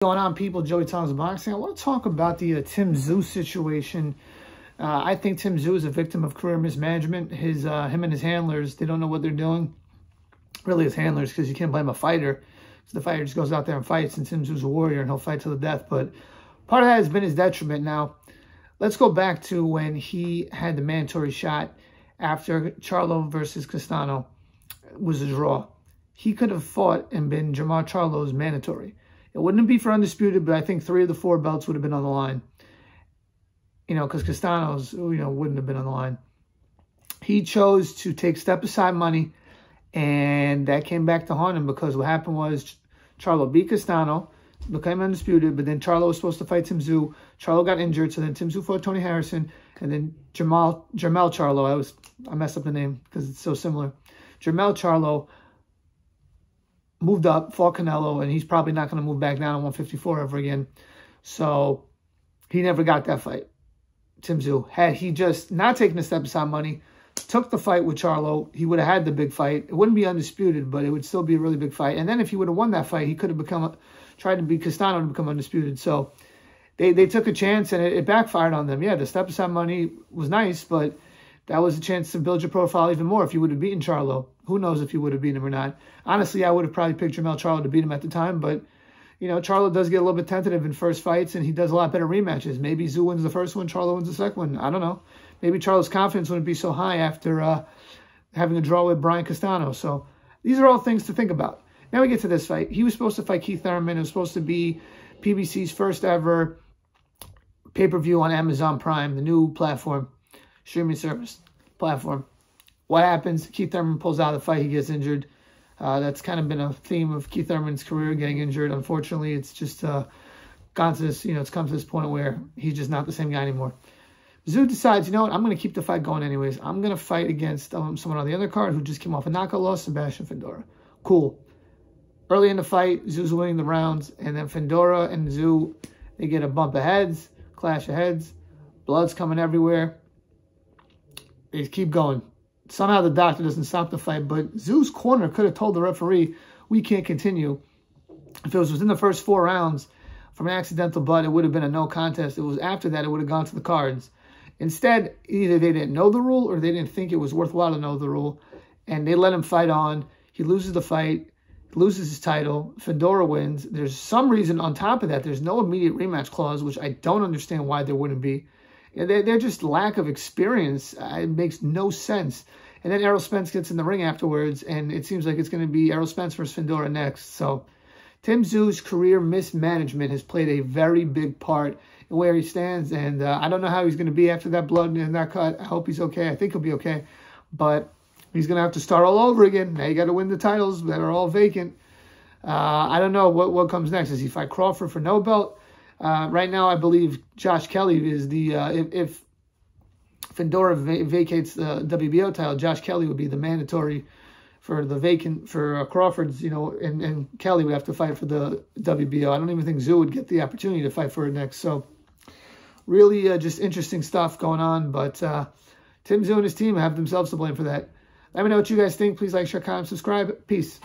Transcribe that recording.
Going on, people? Joey Tom's Boxing. I want to talk about the Tim Tszyus situation. I think Tim Tszyus is a victim of career mismanagement. Him and his handlers, they don't know what they're doing. Really, his handlers, because you can't blame a fighter. The fighter just goes out there and fights, and Tim Tszyus is a warrior, and he'll fight to the death. But part of that has been his detriment. Now, let's go back to when he had the mandatory shot after Charlo versus Castano was a draw. He could have fought and been Jamar Charlo's mandatory. It wouldn't be for undisputed, but I think 3 of the 4 belts would have been on the line. Because Castano's, wouldn't have been on the line. He chose to take step-aside money, and that came back to haunt him because what happened was Charlo beat Castano, became undisputed, but then Charlo was supposed to fight Tim Tszyus. Charlo got injured, so then Tim Tszyus fought Tony Harrison, and then Jermell Charlo, I messed up the name because it's so similar. Jermell Charlo moved up, fought Canelo, and he's probably not going to move back down to 154 ever again. So he never got that fight. Tim Tszyus, had he just not taken the step-aside money, took the fight with Charlo, he would have had the big fight. It wouldn't be undisputed, but it would still be a really big fight. And then if he would have won that fight, he could have tried to beat Castano to become undisputed. So they took a chance, and it backfired on them. Yeah, the step-aside money was nice, but that was a chance to build your profile even more if you would have beaten Charlo. Who knows if you would have beaten him or not. Honestly, I would have probably picked Jermell Charlo to beat him at the time, but Charlo does get a little bit tentative in first fights, and he does a lot better rematches. Maybe Tszyus wins the first one, Charlo wins the second one. I don't know. Maybe Charlo's confidence wouldn't be so high after having a draw with Brian Castano. So these are all things to think about. Now we get to this fight. He was supposed to fight Keith Thurman. It was supposed to be PBC's first ever pay-per-view on Amazon Prime, the new platform, streaming service platform. What happens? Keith Thurman pulls out of the fight. He gets injured. That's kind of been a theme of Keith Thurman's career, getting injured. Unfortunately, it's just gone to this, it's come to this point where he's just not the same guy anymore. Tszyus decides, I'm going to keep the fight going anyways. I'm going to fight against someone on the other card who just came off a knockout loss, Sebastian Fundora. Cool. Early in the fight, Tszyus winning the rounds, and then Fundora and Tszyus, they get a bump of heads, clash of heads, blood's coming everywhere. They keep going. Somehow the doctor doesn't stop the fight, but Tszyus' corner could have told the referee, we can't continue. If it was within the first 4 rounds from an accidental blood, it would have been a no contest. If it was after that, it would have gone to the cards. Instead, either they didn't know the rule or they didn't think it was worthwhile to know the rule, and they let him fight on. He loses the fight, loses his title. Fundora wins. There's some reason on top of that, there's no immediate rematch clause, which I don't understand why there wouldn't be. They're just lack of experience. It makes no sense. And then Errol Spence gets in the ring afterwards, and it seems like it's going to be Errol Spence versus Fundora next. So Tim Tszyus' career mismanagement has played a very big part in where he stands, and I don't know how he's going to be after that blood and that cut. I hope he's okay. I think he'll be okay. But he's going to have to start all over again. Now you got to win the titles that are all vacant. I don't know what comes next. Does he fight Crawford for no belt? Right now, I believe Josh Kelly is the, if Fundora vacates the WBO title, Josh Kelly would be the mandatory for the vacant, for Crawford's, and Kelly would have to fight for the WBO. I don't even think Tszyus would get the opportunity to fight for it next. So really just interesting stuff going on, but Tim Tszyus and his team have themselves to blame for that. Let me know what you guys think. Please like, share, comment, subscribe. Peace.